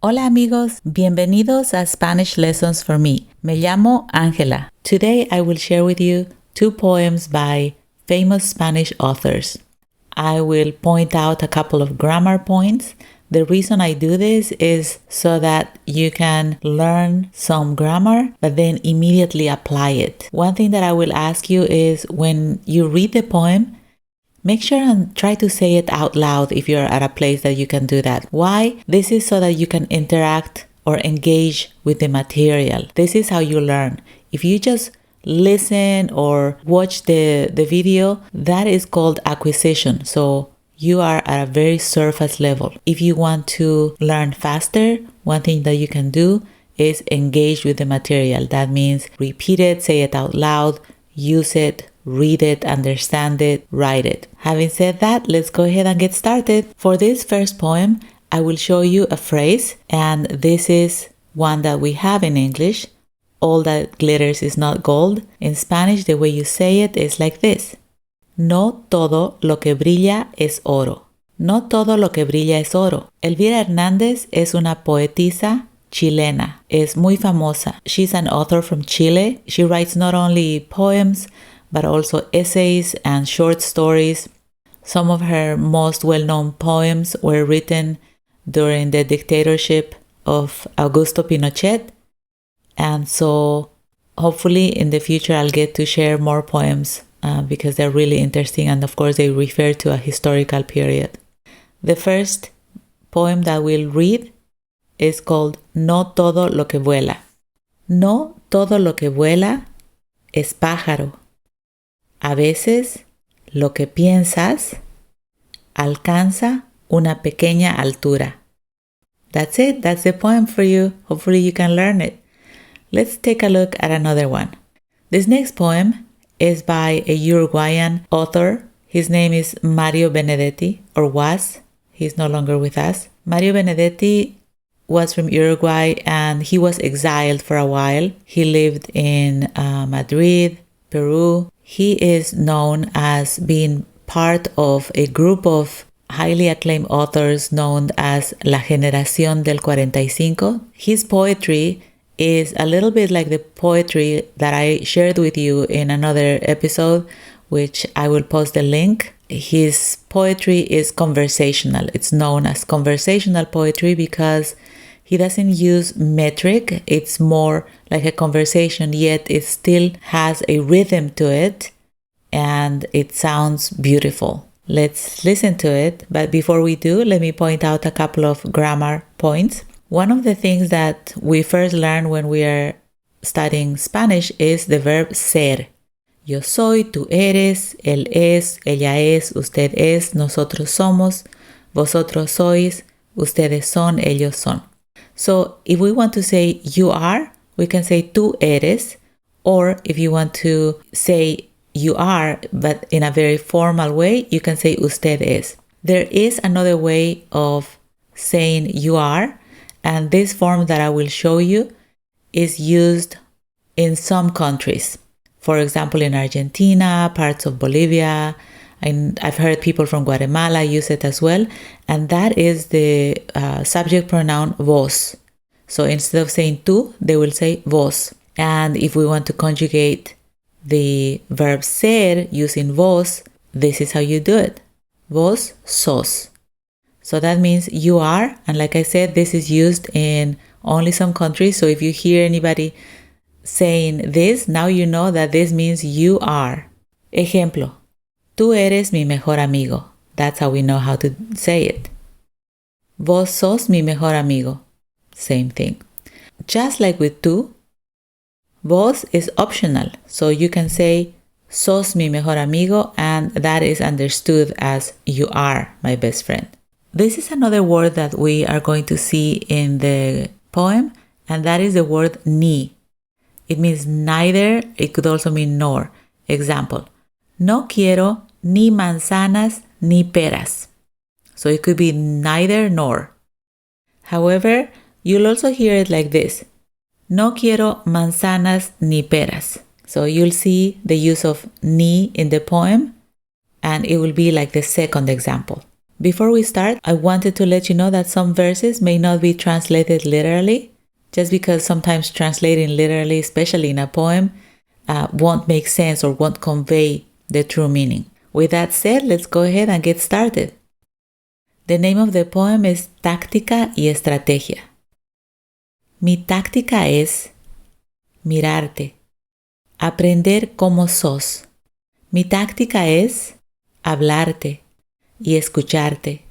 Hola amigos, bienvenidos a Spanish Lessons for Me. Me llamo Ángela. Today I will share with you 2 poems by famous Spanish authors. I will point out a couple of grammar points. The reason I do this is so that you can learn some grammar, but then immediately apply it. One thing that I will ask you is when you read the poem, make sure and try to say it out loud if you're at a place that you can do that. Why? This is so that you can interact or engage with the material. This is how you learn. If you just listen or watch the video, that is called acquisition. So you are at a very surface level. If you want to learn faster, one thing that you can do is engage with the material. That means repeat it, say it out loud, use it, read it, understand it, write it. Having said that, let's go ahead and get started. For this first poem, I will show you a phrase, and this is one that we have in English. All that glitters is not gold. In Spanish, the way you say it is like this. No todo lo que brilla es oro. No todo lo que brilla es oro. Elvira Hernández es una poetisa chilena. Es muy famosa. She's an author from Chile. She writes not only poems, but also essays and short stories. Some of her most well-known poems were written during the dictatorship of Augusto Pinochet. And so hopefully in the future I'll get to share more poems because they're really interesting, and of course they refer to a historical period. The first poem that we'll read is called No todo lo que vuela. No todo lo que vuela es pájaro. A veces, lo que piensas alcanza una pequeña altura. That's it. That's the poem for you. Hopefully you can learn it. Let's take a look at another one. This next poem is by a Uruguayan author. His name is Mario Benedetti, or was. He's no longer with us. Mario Benedetti was from Uruguay and he was exiled for a while. He lived in Madrid, Peru. He is known as being part of a group of highly acclaimed authors known as La Generación del 45. His poetry is a little bit like the poetry that I shared with you in another episode, which I will post the link. His poetry is conversational. It's known as conversational poetry because he doesn't use metric. It's more like a conversation, yet it still has a rhythm to it and it sounds beautiful. Let's listen to it. But before we do, let me point out a couple of grammar points. One of the things that we first learn when we are studying Spanish is the verb ser. Yo soy, tú eres, él es, ella es, usted es, nosotros somos, vosotros sois, ustedes son, ellos son. So if we want to say you are, we can say tú eres, or if you want to say you are, but in a very formal way, you can say usted es. There is another way of saying you are, and this form that I will show you is used in some countries. For example, in Argentina, parts of Bolivia, and I've heard people from Guatemala use it as well. And that is the subject pronoun vos. So instead of saying tú, they will say vos. And if we want to conjugate the verb ser using vos, this is how you do it. Vos sos. So that means you are. And like I said, this is used in only some countries. So if you hear anybody saying this, now you know that this means you are. Ejemplo. Tú eres mi mejor amigo. That's how we know how to say it. Vos sos mi mejor amigo. Same thing. Just like with tú, vos is optional. So you can say sos mi mejor amigo, and that is understood as you are my best friend. This is another word that we are going to see in the poem, and that is the word ni. It means neither. It could also mean nor. Example. No quiero ni manzanas ni peras. So it could be neither nor. However, you'll also hear it like this. No quiero manzanas ni peras. So you'll see the use of ni in the poem, and it will be like the second example. Before we start, I wanted to let you know that some verses may not be translated literally, just because sometimes translating literally, especially in a poem, won't make sense or won't convey the true meaning. With that said, let's go ahead and get started. The name of the poem is Táctica y Estrategia. Mi táctica es mirarte, aprender cómo sos. Mi táctica es hablarte y escucharte,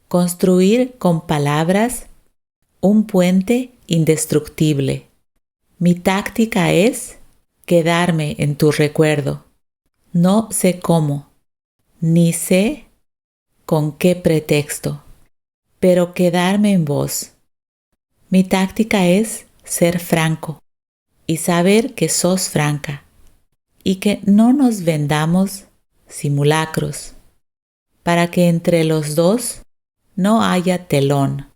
construir con palabras un puente indestructible. Mi táctica es quedarme en tu recuerdo. No sé cómo, ni sé con qué pretexto, pero quedarme en vos. Mi táctica es ser franco y saber que sos franca y que no nos vendamos simulacros, para que entre los dos no haya telón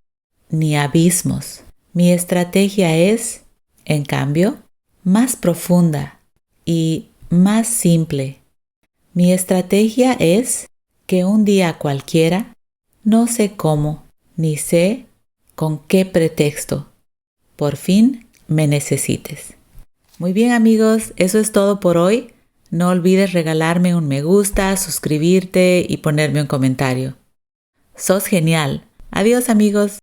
ni abismos. Mi estrategia es, en cambio, más profunda y más simple. Mi estrategia es que un día cualquiera, no sé cómo, ni sé con qué pretexto, por fin me necesites. Muy bien amigos, eso es todo por hoy. No olvides regalarme un me gusta, suscribirte y ponerme un comentario. Sos genial. Adiós amigos.